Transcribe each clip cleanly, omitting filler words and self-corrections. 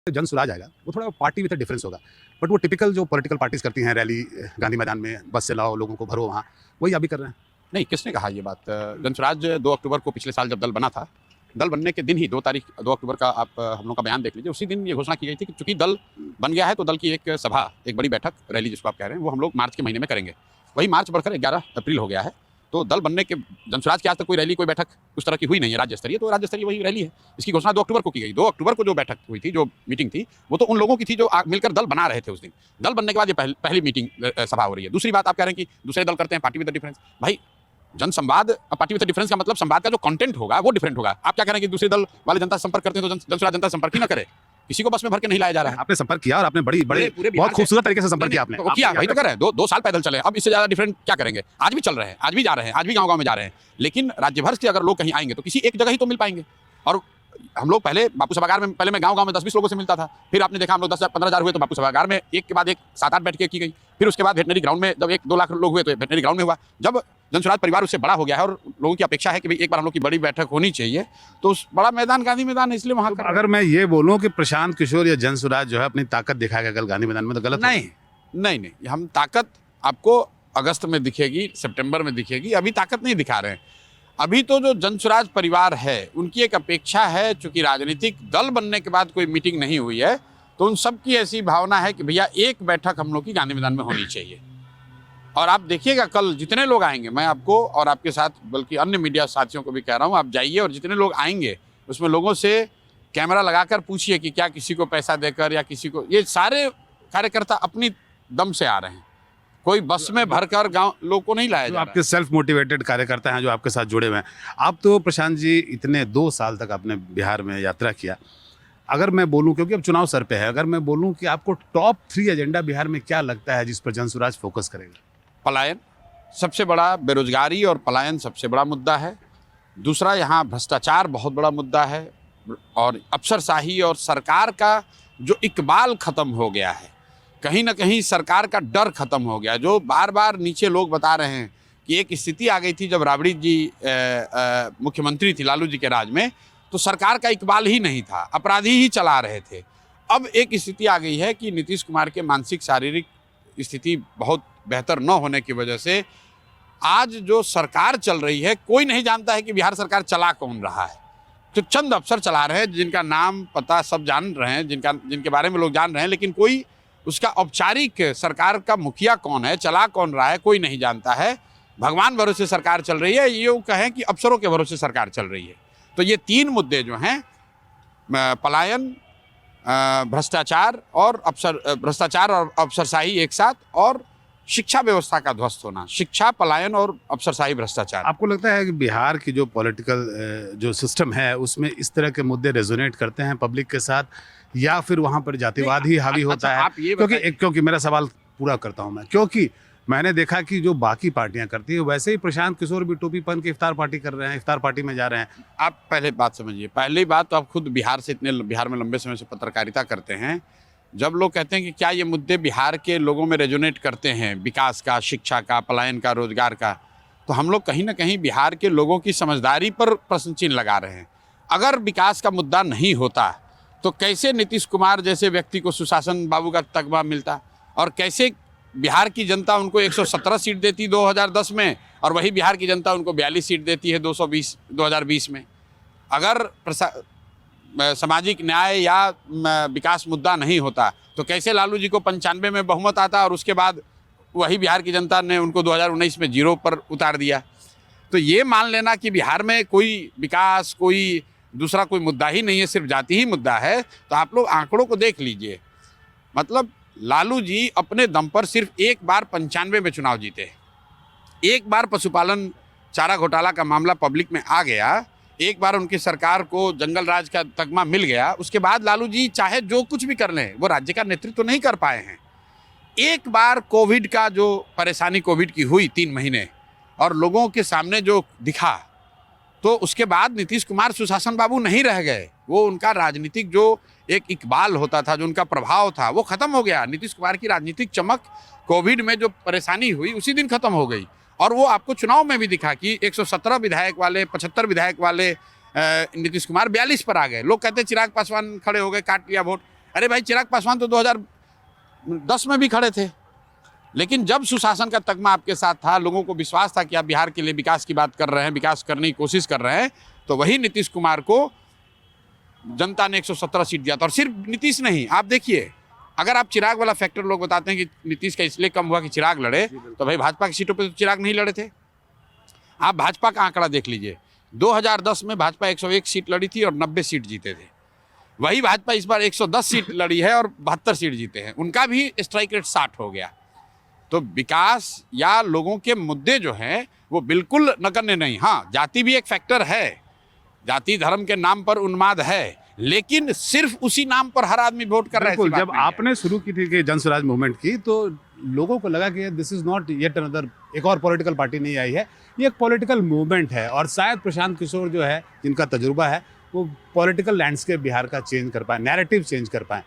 जन सुराज आएगा वो थोड़ा पार्टी विद डिफरेंस होगा, बट वो टिपिकल जो पॉलिटिकल पार्टीज करती हैं, रैली गांधी मैदान में बस से लाओ लोगों को भरो वहाँ, वही अभी कर रहे हैं। नहीं, किसने कहा ये बात? जनसुराज 2 अक्टूबर को पिछले साल जब दल बना था, दल बनने के दिन ही 2 अक्टूबर का आप हम लोग का बयान देख लीजिए। उसी दिन ये घोषणा की गई थी कि चूंकि दल बन गया है तो दल की एक सभा, एक बड़ी बैठक, रैली जिसको आप कह रहे हैं, वो हम लोग मार्च के महीने में करेंगे। वही मार्च बढ़कर 11 अप्रैल हो गया है। तो दल बनने के जनसुराज की आज तक कोई रैली, कोई बैठक उस तरह की हुई नहीं है राज्य स्तरीय। तो राज्य स्तरीय वही रैली है। इसकी घोषणा 2 अक्टूबर को की गई। 2 अक्टूबर को जो बैठक हुई थी, जो मीटिंग थी, वो तो उन लोगों की थी जो मिलकर दल बना रहे थे उस दिन। दल बनने के बाद ये पहली मीटिंग सभा हो रही है। दूसरी बात, आप कह रहे हैं कि दूसरे दल करते हैं पार्टी विद द डिफरेंस। भाई, जनसंवाद पार्टी विद डिफरेंस का मतलब संवाद का जो कंटेंट होगा वो डिफरेंट होगा। आप क्या कह रहे हैं कि दूसरे दल वाले जनता से संपर्क करते हैं तो जनसुराज जनता से संपर्क ही ना करे? किसी को बस में भर के नहीं लाया जा रहा है। आपने संपर्क किया और आपने बड़े पूरे बहुत खूबसूरत तरीके से संपर्क किया आपने। किया, वही तो कर रहे हैं। 2 साल पैदल चले, अब इससे ज्यादा डिफरेंट क्या करेंगे? आज भी चल रहे हैं, आज भी जा रहे हैं, आज भी गाँव में जा रहे हैं। लेकिन राज्य भर से अगर लोग कहीं आएंगे तो किसी एक जगह ही तो मिल पाएंगे। और हम लोग पहले बापू सभागार में, पहले मैं गाँव में 10-20 लोगों से मिलता था। फिर आपने देखा हम लोग 10,000-15,000 हुए तो बापू सभागार में एक के बाद एक 7-8 बैठकें की गई। फिर उसके बाद वेटनरी ग्राउंड में जब 1-2 लाख लोग हुए तो वेटनरी ग्राउंड में हुआ। जब जनसुराज परिवार उससे बड़ा हो गया है और लोगों की अपेक्षा है कि भाई एक बार हम लोग की बड़ी बैठक होनी चाहिए, तो उस बड़ा मैदान गांधी मैदान है, इसलिए वहाँ अगर मैं ये बोलूँ कि प्रशांत किशोर या जनसुराज जो है अपनी ताकत दिखाएगा कल गांधी मैदान में, तो गलत नहीं, हम ताकत आपको अगस्त में दिखेगी, सितंबर में दिखेगी। अभी ताकत नहीं दिखा रहे हैं। अभी तो जो जनसुराज परिवार है उनकी एक अपेक्षा है, चूंकि राजनीतिक दल बनने के बाद कोई मीटिंग नहीं हुई है, तो उन सब की ऐसी भावना है कि भैया एक बैठक हम लोग की गांधी मैदान में होनी चाहिए। और आप देखिएगा कल जितने लोग आएंगे, मैं आपको और आपके साथ बल्कि अन्य मीडिया साथियों को भी कह रहा हूँ, आप जाइए और जितने लोग आएंगे उसमें लोगों से कैमरा लगाकर पूछिए कि क्या किसी को पैसा देकर या किसी को, ये सारे कार्यकर्ता अपनी दम से आ रहे हैं। कोई बस में भरकर गांव लोग को नहीं लाया जा रहा है। आपके सेल्फ मोटिवेटेड कार्यकर्ता हैं जो आपके साथ जुड़े हुए हैं। आप तो प्रशांत जी इतने 2 साल तक आपने बिहार में यात्रा किया, अगर मैं बोलूं, क्योंकि अब चुनाव सर पे है, अगर मैं बोलूं कि आपको टॉप 3 एजेंडा बिहार में क्या लगता है जिस पर जनसुराज फोकस करेगा? पलायन सबसे बड़ा, बेरोजगारी और पलायन सबसे बड़ा मुद्दा है। दूसरा, यहाँ भ्रष्टाचार बहुत बड़ा मुद्दा है और अफसरशाही और सरकार का जो इकबाल खत्म हो गया है, कहीं ना कहीं सरकार का डर खत्म हो गया। जो बार बार नीचे लोग बता रहे हैं कि एक स्थिति आ गई थी जब राबड़ी जी मुख्यमंत्री थी लालू जी के राज में, तो सरकार का इकबाल ही नहीं था, अपराधी ही चला रहे थे। अब एक स्थिति आ गई है कि नीतीश कुमार के मानसिक शारीरिक स्थिति बहुत बेहतर न होने की वजह से आज जो सरकार चल रही है, कोई नहीं जानता है कि बिहार सरकार चला कौन रहा है। तो चंद अफसर चला रहे हैं जिनका नाम पता सब जान रहे हैं, जिनके बारे में लोग जान रहे हैं, लेकिन कोई उसका औपचारिक सरकार का मुखिया कौन है, चला कौन रहा है, कोई नहीं जानता है। भगवान भरोसे सरकार चल रही है, ये कहें कि अफसरों के भरोसे सरकार चल रही है। तो ये 3 मुद्दे जो हैं, पलायन, भ्रष्टाचार और अफसरशाही एक साथ, और शिक्षा व्यवस्था का ध्वस्त होना। शिक्षा, पलायन और अफसरशाही, भ्रष्टाचार। आपको लगता है कि बिहार की जो पॉलिटिकल जो सिस्टम है उसमें इस तरह के मुद्दे रेजोनेट करते हैं पब्लिक के साथ, या फिर वहां पर जातिवाद ही हावी होता है? क्योंकि मेरा सवाल पूरा करता हूं मैं, क्योंकि मैंने देखा कि जो बाकी पार्टियां करती है वैसे ही प्रशांत किशोर भी टोपी पहन के इफ्तार पार्टी कर रहे हैं, इफ्तार पार्टी में जा रहे हैं। आप पहले बात समझिए। पहली बात तो आप खुद बिहार में लंबे समय से पत्रकारिता करते हैं। जब लोग कहते हैं कि क्या ये मुद्दे बिहार के लोगों में रेजोनेट करते हैं, विकास का, शिक्षा का, पलायन का, रोजगार का, तो हम लोग कहीं ना कहीं बिहार के लोगों की समझदारी पर प्रश्न चिन्ह लगा रहे हैं। अगर विकास का मुद्दा नहीं होता तो कैसे नीतीश कुमार जैसे व्यक्ति को सुशासन बाबू का तगमा मिलता, और कैसे बिहार की जनता उनको 117 सीट देती 2010 में, और वही बिहार की जनता उनको 42 सीट देती है 2020 में। अगर सामाजिक न्याय या विकास मुद्दा नहीं होता तो कैसे लालू जी को 95 में बहुमत आता और उसके बाद वही बिहार की जनता ने उनको 2019 में 0 पर उतार दिया? तो ये मान लेना कि बिहार में कोई विकास, कोई दूसरा कोई मुद्दा ही नहीं है, सिर्फ जाति ही मुद्दा है, तो आप लोग आंकड़ों को देख लीजिए। मतलब लालू जी अपने दम पर सिर्फ एक बार 95 में चुनाव जीते, एक बार पशुपालन चारा घोटाला का मामला पब्लिक में आ गया, एक बार उनकी सरकार को जंगल राज का तगमा मिल गया, उसके बाद लालू जी चाहे जो कुछ भी कर लें वो राज्य का नेतृत्व नहीं कर पाए हैं। एक बार कोविड का जो परेशानी कोविड की हुई 3 महीने और लोगों के सामने जो दिखा, तो उसके बाद नीतीश कुमार सुशासन बाबू नहीं रह गए। वो उनका राजनीतिक जो एक इकबाल होता था, जो उनका प्रभाव था, वो खत्म हो गया। नीतीश कुमार की राजनीतिक चमक कोविड में जो परेशानी हुई उसी दिन खत्म हो गई। और वो आपको चुनाव में भी दिखा कि 117 विधायक वाले, 75 विधायक वाले नीतीश कुमार 42 पर आ गए। लोग कहते चिराग पासवान खड़े हो गए, काट लिया वोट। अरे भाई चिराग पासवान तो 2010 में भी खड़े थे, लेकिन जब सुशासन का तगमा आपके साथ था, लोगों को विश्वास था कि आप बिहार के लिए विकास की बात कर रहे हैं, विकास करने की कोशिश कर रहे हैं, तो वही नीतीश कुमार को जनता ने 117 सीट दिया था। और सिर्फ नीतीश नहीं, आप देखिए, अगर आप चिराग वाला फैक्टर लोग बताते हैं कि नीतीश का इसलिए कम हुआ कि चिराग लड़े, तो भाई भाजपा की सीटों पे तो चिराग नहीं लड़े थे। आप भाजपा का आंकड़ा देख लीजिए, 2010 में भाजपा 101 सीट लड़ी थी और 90 सीट जीते थे। वही भाजपा इस बार 110 सीट लड़ी है और 72 सीट जीते हैं, उनका भी स्ट्राइक रेट 60 हो गया। तो विकास या लोगों के मुद्दे जो हैं वो बिल्कुल नगण्य नहीं। हाँ, जाति भी एक फैक्टर है, जाति धर्म के नाम पर उन्माद है, लेकिन सिर्फ उसी नाम पर हर आदमी वोट कर रहा है। जब आपने शुरू की थी कि जन स्वराज मूवमेंट की, तो लोगों को लगा कि this is not yet another, एक और पॉलिटिकल पार्टी नहीं आई है, ये एक पॉलिटिकल मूवमेंट है। और शायद प्रशांत किशोर जो है, जिनका तजुर्बा है, वो पॉलिटिकल लैंडस्केप बिहार का चेंज कर पाए, नैरेटिव चेंज कर पाए।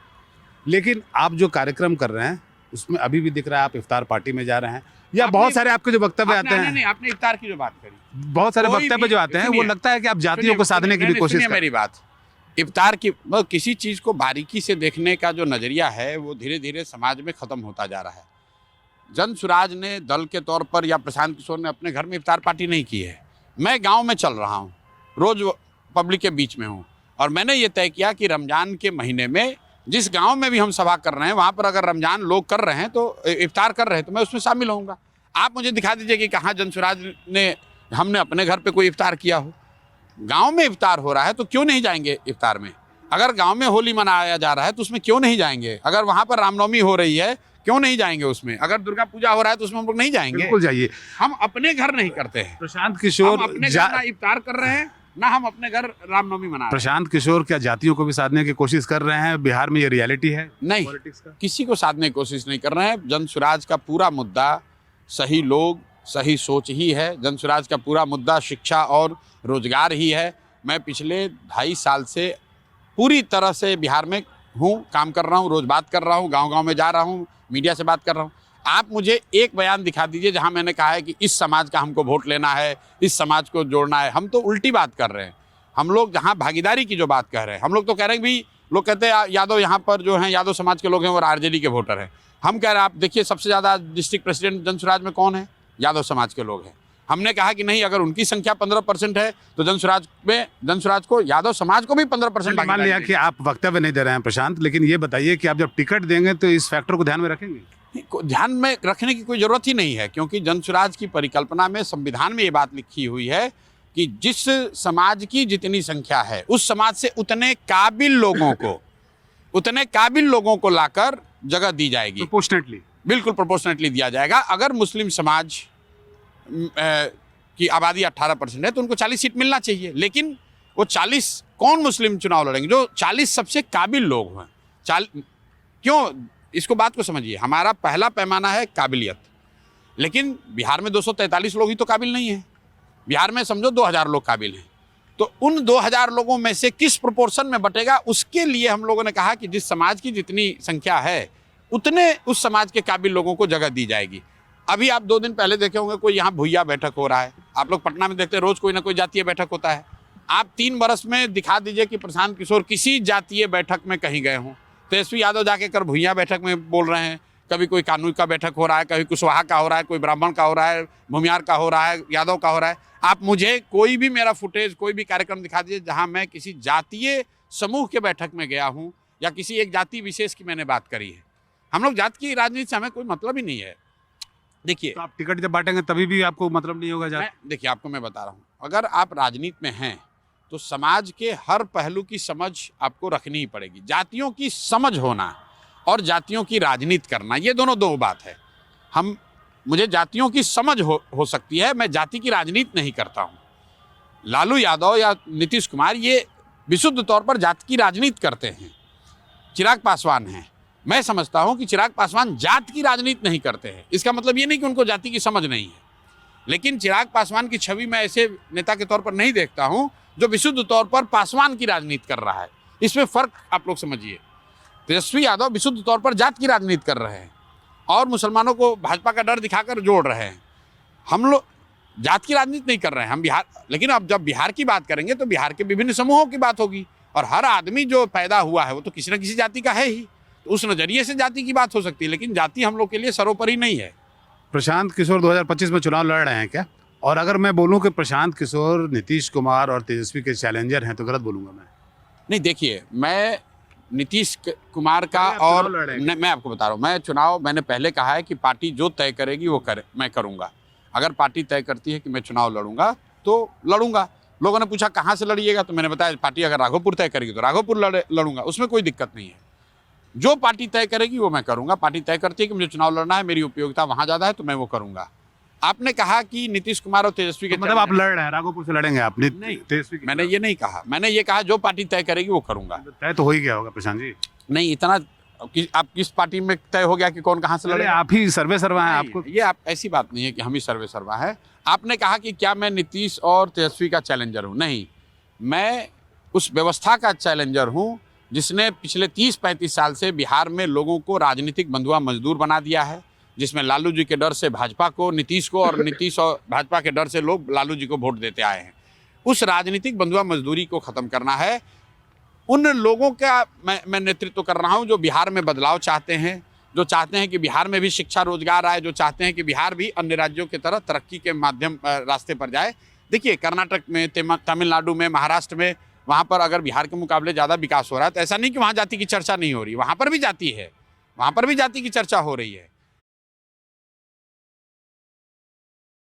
लेकिन आप जो कार्यक्रम कर रहे हैं उसमें अभी भी दिख रहा है आप इफ्तार पार्टी में जा रहे हैं, या बहुत सारे आपके जो वक्तव्य आते हैं, नहीं, आपने इफ्तार की जो बात करी, बहुत सारे वक्तव्य जो आते हैं, वो लगता है कि आप जातियों को साधने की भी कोशिश कर। मेरी बात, इफ्तार की किसी चीज को बारीकी से देखने का जो नजरिया है वो धीरे धीरे समाज में खत्म होता जा रहा है। जन स्वराज ने दल के तौर पर या प्रशांत किशोर ने अपने घर में इफ्तार पार्टी नहीं की है। मैं गांव में चल रहा हूं, रोज पब्लिक के बीच में हूं, और मैंने ये तय किया कि रमजान के महीने में जिस गांव में भी हम सभा कर रहे हैं, वहां पर अगर रमजान लोग कर रहे हैं तो इफ्तार कर रहे हैं, तो मैं उसमें शामिल होऊंगा। आप मुझे दिखा दीजिए कि कहाँ जन स्वराज ने, हमने अपने घर पे कोई इफ्तार किया हो। गांव में इफ्तार हो रहा है तो क्यों नहीं जाएंगे इफ्तार में? अगर गांव में होली मनाया जा रहा है तो उसमें क्यों नहीं जाएंगे? अगर वहां पर रामनवमी हो रही है क्यों नहीं जाएंगे उसमें? अगर दुर्गा पूजा हो रहा है तो उसमें हम लोग नहीं जाएंगे? बिल्कुल जाइए। हम अपने घर नहीं करते हैं। प्रशांत किशोर हम अपने घर ना इफ्तार कर रहे हैं, ना हम अपने घर रामनवमी मना रहे हैं। प्रशांत किशोर क्या जातियों को भी साधने की कोशिश कर रहे हैं? बिहार में ये रियलिटी है नहीं, किसी को साधने की कोशिश नहीं कर रहे हैं। जन स्वराज का पूरा मुद्दा सही लोग, सही सोच ही है। जन स्वराज का पूरा मुद्दा शिक्षा और रोजगार ही है। मैं पिछले 2.5 साल से पूरी तरह से बिहार में हूँ, काम कर रहा हूँ, रोज बात कर रहा हूँ, गांव-गांव में जा रहा हूँ, मीडिया से बात कर रहा हूँ। आप मुझे एक बयान दिखा दीजिए जहाँ मैंने कहा है कि इस समाज का हमको वोट लेना है, इस समाज को जोड़ना है। हम तो उल्टी बात कर रहे हैं। हम लोग जहाँ भागीदारी की जो बात कह रहे हैं, हम लोग तो कह रहे हैं भी, लोग कहते हैं यादव यहाँ पर जो हैं यादव समाज के लोग हैं और आरजेडी के वोटर हैं। हम कह रहे हैं, आप देखिए सबसे ज़्यादा डिस्ट्रिक्ट प्रेसिडेंट जन स्वराज में कौन है? यादव समाज के लोग हैं। हमने कहा कि नहीं, अगर उनकी संख्या 15% है तो जन स्वराज को, यादव समाज को भी 15% मान लिया कि आप वक्तव्य नहीं दे रहे हैं प्रशांत, लेकिन ये बताइए कि आप जब टिकट देंगे तो इस फैक्टर को ध्यान में रखेंगे? ध्यान में रखने की कोई जरूरत ही नहीं है, क्योंकि जन स्वराज की परिकल्पना में, संविधान में ये बात लिखी हुई है कि जिस समाज की जितनी संख्या है उस समाज से उतने काबिल लोगों को लाकर जगह दी जाएगी। प्रोपोर्शनेटली, बिल्कुल प्रोपोर्शनेटली दिया जाएगा। अगर मुस्लिम समाज की आबादी 18% है तो उनको 40 सीट मिलना चाहिए, लेकिन वो 40 कौन मुस्लिम चुनाव लड़ेंगे? जो 40 सबसे काबिल लोग हैं। क्यों, इसको बात को समझिए। हमारा पहला पैमाना है काबिलियत, लेकिन बिहार में 243 लोग ही तो काबिल नहीं हैं। बिहार में समझो 2000 लोग काबिल हैं, तो उन 2000 लोगों में से किस प्रोपोर्शन में बटेगा, उसके लिए हम लोगों ने कहा कि जिस समाज की जितनी संख्या है उतने उस समाज के काबिल लोगों को जगह दी जाएगी। अभी आप 2 दिन पहले देखे होंगे, कोई यहाँ भुइया बैठक हो रहा है। आप लोग पटना में देखते हैं, रोज कोई ना कोई जातीय बैठक होता है। आप 3 वर्ष में दिखा दीजिए कि प्रशांत किशोर किसी जातीय बैठक में कहीं गए हों। तेजस्वी यादव जाके कर भुइया बैठक में बोल रहे हैं, कभी कोई कानूनी का बैठक हो रहा है, कभी कुशवाहा का हो रहा है, कोई ब्राह्मण का हो रहा है, भूमियार का हो रहा है, यादव का हो रहा है। आप मुझे कोई भी मेरा फुटेज, कोई भी कार्यक्रम दिखा दीजिए जहाँ मैं किसी जातीय समूह के बैठक में गया हूँ या किसी एक जाति विशेष की मैंने बात करी है। हम लोग जात की राजनीति से हमें कोई मतलब ही नहीं है। देखिए, तो आप टिकट जब बांटेंगे तभी भी आपको मतलब नहीं होगा? देखिए, आपको मैं बता रहा हूँ, अगर आप राजनीति में हैं तो समाज के हर पहलू की समझ आपको रखनी ही पड़ेगी। जातियों की समझ होना और जातियों की राजनीति करना, ये दोनों दो बात है। मुझे जातियों की समझ हो सकती है, मैं जाति की राजनीति नहीं करता हूँ। लालू यादव या नीतीश कुमार ये विशुद्ध तौर पर जाति की राजनीति करते हैं। चिराग पासवान हैं, मैं समझता हूं कि चिराग पासवान जात की राजनीति नहीं करते हैं। इसका मतलब ये नहीं कि उनको जाति की समझ नहीं है, लेकिन चिराग पासवान की छवि मैं ऐसे नेता के तौर पर नहीं देखता हूं जो विशुद्ध तौर पर पासवान की राजनीति कर रहा है। इसमें फर्क आप लोग समझिए। तेजस्वी यादव विशुद्ध तौर पर जात की राजनीति कर रहे हैं और मुसलमानों को भाजपा का डर दिखाकर जोड़ रहे हैं। हम लोग जात की राजनीति नहीं कर रहे हैं हम बिहार, लेकिन अब जब बिहार की बात करेंगे तो बिहार के विभिन्न समूहों की बात होगी और हर आदमी जो पैदा हुआ है वो तो किसी न किसी जाति का है ही, तो उस नज़रिए से जाति की बात हो सकती है, लेकिन जाति हम लोग के लिए सर्वोपरि नहीं है। प्रशांत किशोर 2025 में चुनाव लड़ रहे हैं क्या? और अगर मैं बोलूं कि प्रशांत किशोर नीतीश कुमार और तेजस्वी के चैलेंजर हैं तो गलत बोलूंगा मैं? नहीं, देखिए, मैं नीतीश कुमार का चुनाव और लड़ेंगे। मैं आपको बता रहा हूँ, मैं चुनाव मैंने पहले कहा है कि पार्टी जो तय करेगी वो मैं करूँगा। अगर पार्टी तय करती है कि मैं चुनाव लड़ूंगा तो लड़ूंगा। लोगों ने पूछा कहाँ से लड़िएगा, तो मैंने बताया पार्टी अगर राघोपुर तय करेगी तो राघोपुर लड़ूंगा, उसमें कोई दिक्कत नहीं है। जो पार्टी तय करेगी वो मैं करूँगा। पार्टी तय करती है कि मुझे चुनाव लड़ना है, मेरी उपयोगिता वहाँ ज़्यादा है, तो मैं वो करूँगा। आपने कहा कि नीतीश कुमार और तेजस्वी के मतलब आप लड़ रहे हैं, राघोपुर से लड़ेंगे आप? नहीं, तेजस्वी के मैंने ये नहीं कहा। मैंने ये कहा जो पार्टी तय करेगी वो करूँगा। तय तो हो ही गया होगा प्रशांत जी। नहीं, इतना आप किस पार्टी में तय हो गया कि कौन कहाँ से अरे लड़े? आप ही सर्वे सर्वा हैं आपको। ये आप ऐसी बात नहीं है कि हम ही सर्वे सर्वा है। आपने कहा कि क्या मैं नीतीश और तेजस्वी का चैलेंजर हूँ? नहीं, मैं उस व्यवस्था का चैलेंजर हूँ जिसने पिछले 30-35 साल से बिहार में लोगों को राजनीतिक बंधुआ मजदूर बना दिया है, जिसमें लालू जी के डर से भाजपा को, नीतीश को, और नीतीश और भाजपा के डर से लोग लालू जी को वोट देते आए हैं। उस राजनीतिक बंधुआ मजदूरी को ख़त्म करना है। उन लोगों का मैं नेतृत्व कर रहा हूं जो बिहार में बदलाव चाहते हैं, जो चाहते हैं कि बिहार में भी शिक्षा रोजगार आए, जो चाहते हैं कि बिहार भी अन्य राज्यों की तरह तरक्की के माध्यम रास्ते पर जाए। देखिए, कर्नाटक में, तमिलनाडु में, महाराष्ट्र में, वहाँ पर अगर बिहार के मुकाबले ज़्यादा विकास हो रहा है तो ऐसा नहीं कि वहाँ जाति की चर्चा नहीं हो रही, वहाँ पर भी जाति है, वहाँ पर भी जाति की चर्चा हो रही है।